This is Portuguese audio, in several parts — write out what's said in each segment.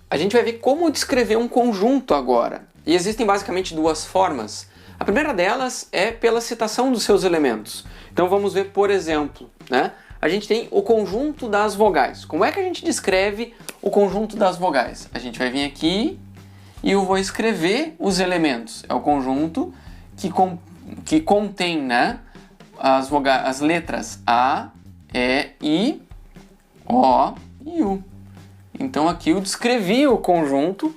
A gente vai ver como descrever um conjunto agora. E existem basicamente duas formas. A primeira delas é pela citação dos seus elementos. Então vamos ver, por exemplo, né? A gente tem o conjunto das vogais. Como é que a gente descreve o conjunto das vogais? A gente vai vir aqui e eu vou escrever os elementos. É o conjunto que contém, né, as letras A, E, I, O e U. Então aqui eu descrevi o conjunto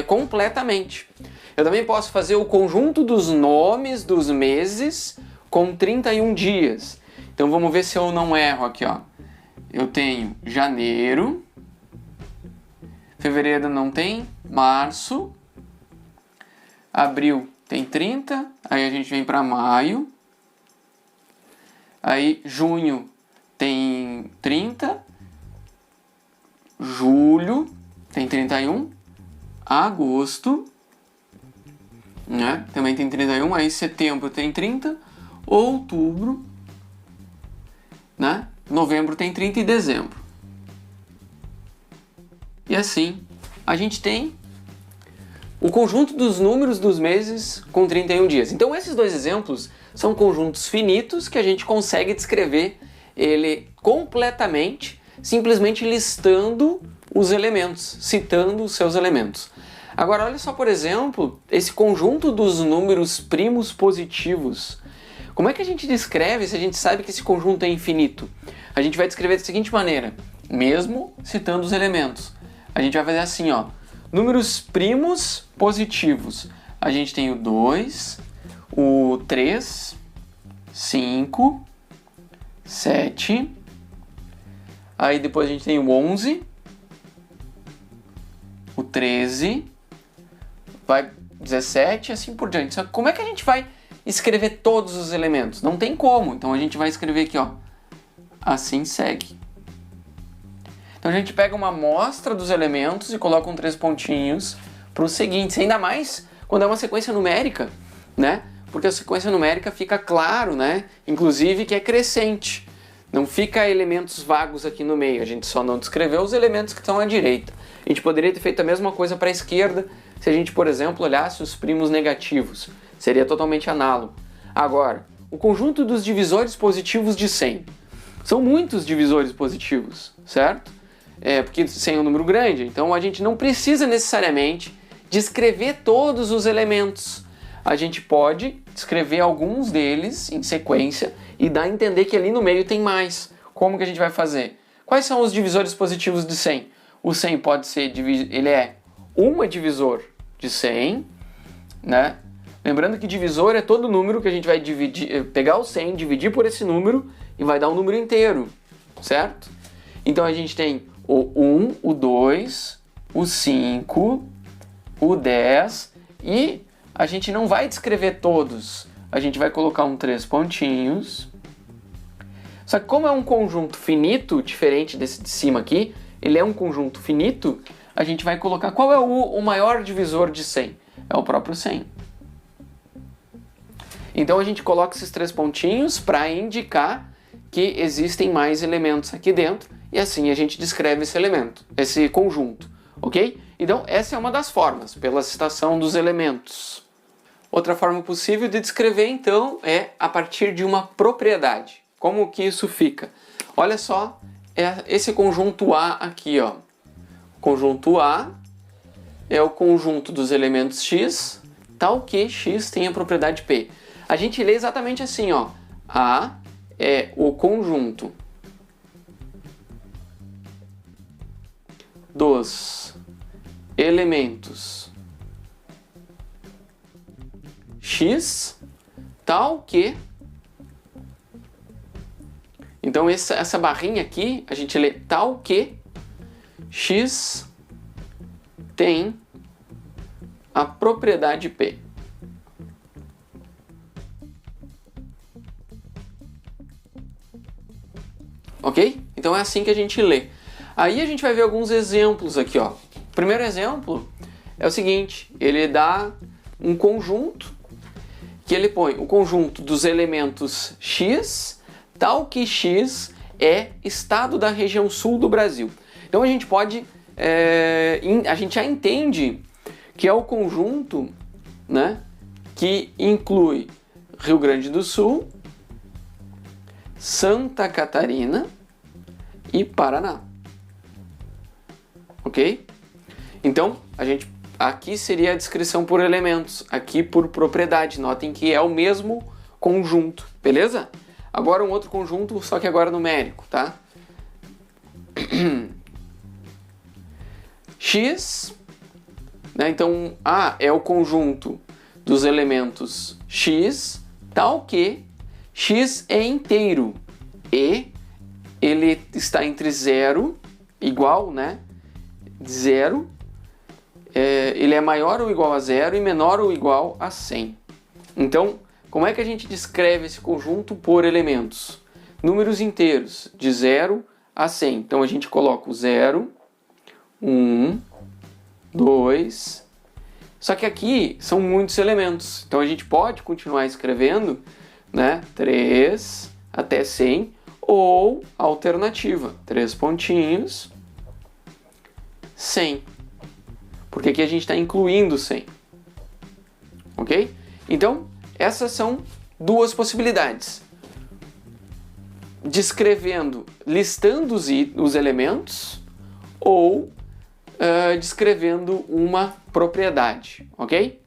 completamente. Eu também posso fazer o conjunto dos nomes dos meses com 31 dias. Então vamos ver se eu não erro aqui, ó. Eu tenho janeiro, fevereiro não tem, março, abril tem 30, aí a gente vem para maio, aí junho tem 30, julho tem 31, agosto, né, também tem 31, aí setembro tem 30, outubro, né, novembro tem 30 e dezembro. E assim a gente tem o conjunto dos números dos meses com 31 dias. Então esses dois exemplos são conjuntos finitos que a gente consegue descrever ele completamente, simplesmente listando os elementos, citando os seus elementos. Agora olha só, por exemplo, esse conjunto dos números primos positivos. Como é que a gente descreve se a gente sabe que esse conjunto é infinito? A gente vai descrever da seguinte maneira, mesmo citando os elementos. A gente vai fazer assim, ó. Números primos positivos. A gente tem o 2, o 3, 5, 7. Aí depois a gente tem o 11, o 13, vai 17 e assim por diante. Só que como é que a gente vai escrever todos os elementos? Não tem como. Então a gente vai escrever aqui, ó. Assim segue. Então a gente pega uma amostra dos elementos e coloca 3 pontinhos para os seguintes, ainda mais quando é uma sequência numérica, né? Porque a sequência numérica fica claro, né? Inclusive que é crescente. Não fica elementos vagos aqui no meio, a gente só não descreveu os elementos que estão à direita. A gente poderia ter feito a mesma coisa para a esquerda, se a gente, por exemplo, olhasse os primos negativos. Seria totalmente análogo. Agora, o conjunto dos divisores positivos de 100. São muitos divisores positivos, certo? Porque 100 é um número grande, então a gente não precisa necessariamente descrever todos os elementos. A gente pode descrever alguns deles em sequência e dar a entender que ali no meio tem mais. Como que a gente vai fazer? Quais são os divisores positivos de 100? O 100 pode ser, ele é um divisor de 100, né? Lembrando que divisor é todo número que a gente vai dividir, pegar o 100, dividir por esse número e vai dar um número inteiro, certo? Então a gente tem o 1, o 2, o 5, o 10 e a gente não vai descrever todos. A gente vai colocar 3 pontinhos. Só que como é um conjunto finito, diferente desse de cima aqui, ele é um conjunto finito, a gente vai colocar qual é o maior divisor de 100? É o próprio 100. Então a gente coloca esses 3 pontinhos para indicar que existem mais elementos aqui dentro e assim a gente descreve esse elemento, esse conjunto, ok? Então essa é uma das formas, pela citação dos elementos. Outra forma possível de descrever então é a partir de uma propriedade. Como que isso fica? Olha só, esse conjunto A aqui, ó. O conjunto A é o conjunto dos elementos X, tal que X tem a propriedade P. A gente lê exatamente assim, ó. A é o conjunto dos elementos X, tal que... Então essa barrinha aqui, a gente lê tal que X tem a propriedade P. Ok? Então é assim que a gente lê. Aí a gente vai ver alguns exemplos aqui, ó. O primeiro exemplo é o seguinte, ele dá um conjunto que ele põe o conjunto dos elementos X, tal que X é estado da região sul do Brasil. Então a gente pode a gente já entende que é o conjunto, né, que inclui Rio Grande do Sul, Santa Catarina e Paraná. Ok? Então, aqui seria a descrição por elementos, aqui por propriedade. Notem que é o mesmo conjunto, beleza? Agora um outro conjunto, só que agora numérico, tá? X, né? Então, A é o conjunto dos elementos X, tal que X é inteiro e ele está entre 0, igual, né? 0, ele é maior ou igual a 0 e menor ou igual a 100. Então, como é que a gente descreve esse conjunto por elementos? Números inteiros, de 0 a 100. Então, a gente coloca o 0, 1, 2... Só que aqui são muitos elementos. Então, a gente pode continuar escrevendo, né, 3 até 100, ou a alternativa, 3 pontinhos, 100. Porque aqui a gente está incluindo 100. Ok? Então, essas são duas possibilidades. Descrevendo, listando os elementos, ou descrevendo uma propriedade. Ok?